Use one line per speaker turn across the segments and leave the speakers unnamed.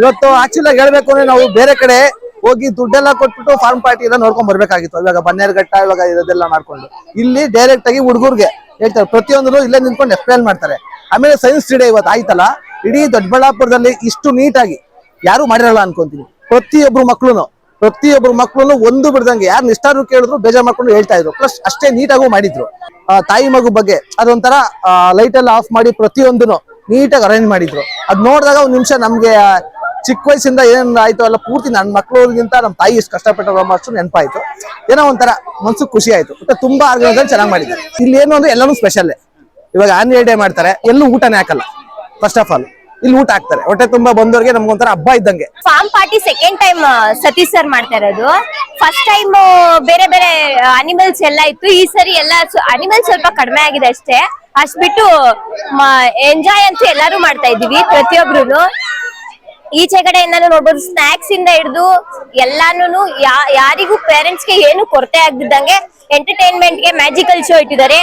ಇವತ್ತು ಆಕ್ಚುಲಿ ಹೇಳ್ಬೇಕು ಅಂದ್ರೆ ನಾವು ಬೇರೆ ಕಡೆ ಹೋಗಿ ದುಡ್ಡೆಲ್ಲ ಕೊಟ್ಬಿಟ್ಟು ಫಾರ್ಮ್ ಪಾರ್ಟಿ ಎಲ್ಲ ನೋಡ್ಕೊಂಡ್ ಬರ್ಬೇಕಾಗಿತ್ತು. ಇವಾಗ ಬನ್ನೇರ್ಘಟ್ಟ ಇವಾಗ ಇದೆಲ್ಲ ಮಾಡ್ಕೊಂಡು ಇಲ್ಲಿ ಡೈರೆಕ್ಟ್ ಆಗಿ ಹುಡುಗರ್ಗೆ ಹೇಳ್ತಾರೆ, ಪ್ರತಿಯೊಂದು ಇಲ್ಲೇ ನಿಂತ್ಕೊಂಡು ಎಕ್ಸ್ಪ್ಲೇನ್ ಮಾಡ್ತಾರೆ. ಆಮೇಲೆ ಸೈನ್ಸ್ ಡೇ ಇವತ್ತು ಆಯ್ತಲ್ಲ, ಇಡೀ ದೊಡ್ಡಬಳ್ಳಾಪುರದಲ್ಲಿ ಇಷ್ಟು ನೀಟಾಗಿ ಯಾರು ಮಾಡಿರಲ್ಲ ಅನ್ಕೊಂತೀನಿ. ಪ್ರತಿಯೊಬ್ರು ಮಕ್ಳು ಒಂದು ಬಿಡ್ದಂಗೆ ಯಾರು ನಿಷ್ಠಾರು ಕೇಳಿದ್ರು ಬೇಜಾರ್ ಮಾಡ್ಕೊಂಡು ಹೇಳ್ತಾ ಇದ್ರು. ಪ್ಲಸ್ ಅಷ್ಟೇ ನೀಟಾಗೂ ಮಾಡಿದ್ರು. ತಾಯಿ ಮಗು ಬಗ್ಗೆ ಅದೊಂಥರ ಲೈಟ್ ಎಲ್ಲ ಆಫ್ ಮಾಡಿ ಪ್ರತಿಯೊಂದನ್ನು ನೀಟಾಗಿ ಅರೇಂಜ್ ಮಾಡಿದ್ರು. ಅದ್ ನೋಡಿದಾಗ ಒಂದ್ ನಿಮಿಷ ನಮ್ಗೆ ಚಿಕ್ಕ ವಯಸ್ಸಿಂದ ಏನ್ ಆಯ್ತು ಅಲ್ಲ ಪೂರ್ತಿ ನನ್ನ ಮಕ್ಳಿಗಿಂತ ನಮ್ಮ ತಾಯಿ ಎಷ್ಟು ಕಷ್ಟಪಟ್ಟರು ಅಷ್ಟು ನೆನಪಾಯ್ತು. ಏನೋ ಒಂಥರ ಮನ್ಸು ಖುಷಿ ಆಯ್ತು. ಮತ್ತೆ ತುಂಬಾ ಆರ್ಗನೈಸೇಷನ್ ಚೆನ್ನಾಗಿ ಮಾಡಿದ್ದಾರೆ. ಇಲ್ಲಿ ಏನು ಅಂದ್ರೆ ಎಲ್ಲಾನು ಸ್ಪೆಷಲ್. ಇವಾಗ ಆನ್ಯುವಲ್ ಡೇ ಮಾಡ್ತಾರೆ, ಎಲ್ಲೂ ಊಟನೇ ಹಾಕಲ್ಲ. ಫಸ್ಟ್ ಆಫ್ ಆಲ್ ಇಲ್ಲಿ ಊಟ ಹಾಕ್ತಾರೆ. ಹೊಟ್ಟೆ ತುಂಬಾ ಬಂದವ್ರಿಗೆ ನಮ್ಗೊಂಥರ ಹಬ್ಬ ಇದ್ದಂಗೆ.
Farm party second time Satish sir ಮಾಡ್ತಾ ಇರೋದು. ಫಸ್ಟ್ ಟೈಮ್ ಬೇರೆ ಬೇರೆ ಅನಿಮಲ್ಸ್ ಎಲ್ಲ ಇತ್ತು. ಈ ಸರಿ ಎಲ್ಲ ಅನಿಮಲ್ಸ್ ಸ್ವಲ್ಪ ಕಡಿಮೆ ಆಗಿದೆ ಅಷ್ಟೇ. ಅಷ್ಟ್ ಬಿಟ್ಟು ಎಂಜಾಯ್ ಅಂತೂ ಎಲ್ಲಾರು ಮಾಡ್ತಾ ಇದೀವಿ ಪ್ರತಿಯೊಬ್ರು. ಈಚೆ ಕಡೆಯಿಂದಾನು ನೋಡ್ಬೋದು, ಸ್ನಾಕ್ಸ್ ಇಂದ ಹಿಡಿದು ಎಲ್ಲಾನು ಯಾರಿಗೂ ಪೇರೆಂಟ್ಸ್ ಗೆ ಏನು ಕೊರತೆ ಆಗದಿದ್ದಂಗೆ ಎಂಟರ್ಟೈನ್ಮೆಂಟ್ ಗೆ ಮ್ಯಾಜಿಕಲ್ ಶೋ ಇಟ್ಟಿದ್ದಾರೆ.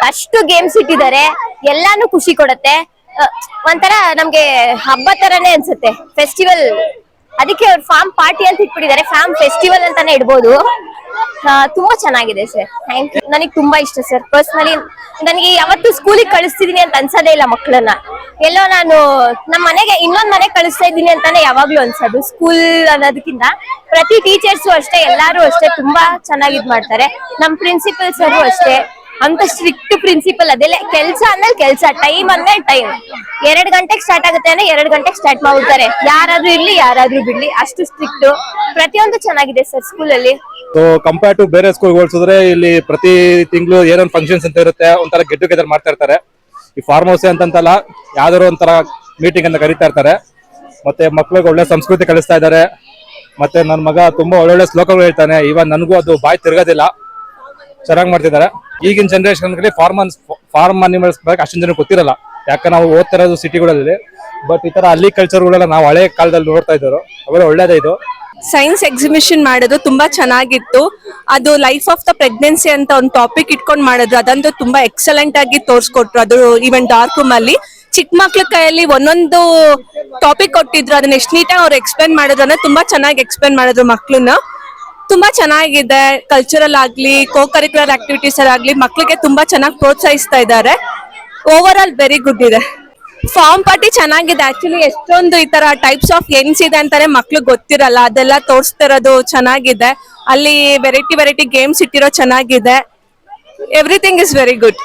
ಅಷ್ಟು ಗೇಮ್ಸ್ ಇಟ್ಟಿದ್ದಾರೆ. ಎಲ್ಲಾನು ಖುಷಿ ಕೊಡುತ್ತೆ. ಒಂಥರ ನಮ್ಗೆ ಹಬ್ಬ ತರಾನೇ ಅನ್ಸುತ್ತೆ, ಫೆಸ್ಟಿವಲ್. ಅದಕ್ಕೆ ಅವ್ರು ಫಾರ್ಮ್ ಪಾರ್ಟಿ ಅಂತ ಇಟ್ಬಿಟ್ಟಿದ್ದಾರೆ. ಫಾರ್ಮ್ ಫೆಸ್ಟಿವಲ್ ಅಂತಾನೆ ಇಡ್ಬೋದು. ತುಂಬಾ ಚೆನ್ನಾಗಿದೆ ಸರ್. Thank you. ನನಗೆ ತುಂಬಾ ಇಷ್ಟ ಸರ್. ಪರ್ಸನಲಿ ನನಗೆ ಯಾವತ್ತು ಸ್ಕೂಲಿಗೆ ಕಳಿಸ್ತಿದೀನಿ ಅಂತ ಅನ್ಸೋದೇ ಇಲ್ಲ ಮಕ್ಕಳನ್ನ. ಎಲ್ಲೋ ನಾನು ನಮ್ಮ ಮನೆಗೆ ಇನ್ನೊಂದ್ ಮನೆಗೆ ಕಳಿಸ್ತಾ ಇದ್ದೀನಿ ಅಂತಾನೆ ಯಾವಾಗ್ಲೂ ಅನ್ಸೋದು. ಸ್ಕೂಲ್ ಅನ್ನೋದಕ್ಕಿಂತ ಪ್ರತಿ ಟೀಚರ್ಸು ಅಷ್ಟೇ, ಎಲ್ಲಾರು ಅಷ್ಟೇ ತುಂಬಾ ಚೆನ್ನಾಗಿ ಇದ್ ಮಾಡ್ತಾರೆ. ನಮ್ ಪ್ರಿನ್ಸಿಪಲ್ ಸರ್ ಅಷ್ಟೇ ಅಂತ ಸ್ಟ್ರಿಕ್ಟ್ ಪ್ರಿನ್ಸಿಪಲ್. ಅದೆಲ್ಲ ಕೆಲ್ಸ ಅಂದ್ಮೇಲೆ ಕೆಲ್ಸ, ಟೈಮ್ ಅಂದ್ಮೇಲೆ ಟೈಮ್. 2 ಗಂಟೆಗೆ ಸ್ಟಾರ್ಟ್ ಆಗುತ್ತೆ ಅಂದ್ರೆ 2 ಗಂಟೆಗೆ ಸ್ಟಾರ್ಟ್ ಮಾಡ್ಬಿಡ್ತಾರೆ. ಯಾರಾದ್ರೂ ಇರ್ಲಿ ಯಾರಾದ್ರೂ ಬಿಡ್ಲಿ, ಅಷ್ಟು ಸ್ಟ್ರಿಕ್ಟ್. ಪ್ರತಿಯೊಂದು ಚೆನ್ನಾಗಿದೆ ಸರ್ ಸ್ಕೂಲಲ್ಲಿ.
ಕಂಪೇರ್ ಟು ಬೇರೆ ಸ್ಕೂಲ್ ಹೋಲಿಸಿದ್ರೆ ಇಲ್ಲಿ ಪ್ರತಿ ತಿಂಗಳು ಏನೊಂದು ಫಂಕ್ಷನ್ಸ್ ಅಂತ ಇರುತ್ತೆ. ಒಂಥರ ಗೆಟ್ ಟುಗೆದರ್ ಮಾಡ್ತಾ ಇರ್ತಾರೆ. ಈ ಫಾರ್ಮ್ ಹೌಸ್ ಅಂತಂತಲ್ಲ, ಯಾವ್ದಾದ್ರು ಒಂಥರ ಮೀಟಿಂಗ್ ಅಂತ ಕರೀತಾ ಇರ್ತಾರೆ. ಮತ್ತೆ ಮಕ್ಳಿಗೆ ಒಳ್ಳೆ ಸಂಸ್ಕೃತಿ ಕಲಿಸ್ತಾ ಇದ್ದಾರೆ. ಮತ್ತೆ ನನ್ನ ಮಗ ತುಂಬಾ ಒಳ್ಳೊಳ್ಳೆ ಶ್ಲೋಕಗಳು ಹೇಳ್ತಾನೆ. ಇವನ್ ನನಗೂ ಅದು ಬಾಯಿ ತಿರ್ಗೋದಿಲ್ಲ. ಚೆನ್ನಾಗಿ ಮಾಡ್ತಿದ್ದಾರೆ. ಈಗಿನ ಜನರೇಷನ್ ಫಾರ್ಮ್ ಅನಿಮಲ್ಸ್ ಬಗ್ಗೆ ಅಷ್ಟೊಂದು ಜನ ಗೊತ್ತಿರಲ್ಲ. ಯಾಕೆ ನಾವು ಓದ್ತಾ ಇರೋದು ಸಿಟಿಗಳಲ್ಲಿ. ಬಟ್ ಈ ತರ ಹಳ್ಳಿ ಕಲ್ಚರ್ಗಳೆಲ್ಲ ನಾವು ಹಳೆ ಕಾಲದಲ್ಲಿ ನೋಡ್ತಾ ಇದ್ರು. ಅವೆಲ್ಲ ಒಳ್ಳೇದೇ. ಇದು
ಸೈನ್ಸ್ ಎಕ್ಸಿಬಿಷನ್ ಮಾಡಿದ್ರು, ತುಂಬಾ ಚೆನ್ನಾಗಿತ್ತು. ಅದು ಲೈಫ್ ಆಫ್ ದ ಪ್ರೆಗ್ನೆನ್ಸಿ ಅಂತ ಒಂದು ಟಾಪಿಕ್ ಇಟ್ಕೊಂಡು ಮಾಡಿದ್ರು. ಅದಂತೂ ತುಂಬಾ ಎಕ್ಸಲೆಂಟ್ ಆಗಿ ತೋರ್ಸ್ಕೊಟ್ರು. ಅದು ಈವನ್ ಡಾರ್ಕ್ ರೂಮ್ ಅಲ್ಲಿ ಚಿಕ್ಕ ಮಕ್ಳ ಕೈಯಲ್ಲಿ ಒಂದೊಂದು ಟಾಪಿಕ್ ಕೊಟ್ಟಿದ್ರು. ಅದನ್ನ ಎಷ್ಟು ನೀಟಾಗಿ ಅವ್ರು ಎಕ್ಸ್ಪ್ಲೇನ್ ಮಾಡಿದ್ರು ಅಂದ್ರೆ ತುಂಬಾ ಚೆನ್ನಾಗಿ ಎಕ್ಸ್ಪ್ಲೇನ್ ಮಾಡಿದ್ರು ಮಕ್ಳನ್ನ. ತುಂಬಾ ಚೆನ್ನಾಗಿದೆ. ಕಲ್ಚರಲ್ ಆಗ್ಲಿ, ಕೋ ಕರಿಕ್ಯುಲರ್ ಆಕ್ಟಿವಿಟೀಸ್ ಆಗ್ಲಿ ಮಕ್ಳಿಗೆ ತುಂಬಾ ಚೆನ್ನಾಗಿ ಪ್ರೋತ್ಸಾಹಿಸ್ತಾ ಇದ್ದಾರೆ. ಓವರ್ ಆಲ್ ವೆರಿ ಗುಡ್ ಇದೆ. ಫಾರ್ಮ್ ಪಾರ್ಟಿ ಚೆನ್ನಾಗಿದೆ. ಆಕ್ಚುಲಿ ಎಷ್ಟೊಂದು ಈ ತರ ಟೈಪ್ಸ್ ಆಫ್ ಗೇಮ್ಸ್ ಇದೆ ಅಂತಾನೆ ಮಕ್ಳಿಗೆ ಗೊತ್ತಿರಲ್ಲ. ಅದೆಲ್ಲ ತೋರಿಸ್ತಿರೋದು ಚೆನ್ನಾಗಿದೆ. ಅಲ್ಲಿ ವೆರೈಟಿ ಗೇಮ್ಸ್ ಇಟ್ಟಿರೋ ಚೆನ್ನಾಗಿದೆ. Everything is very good.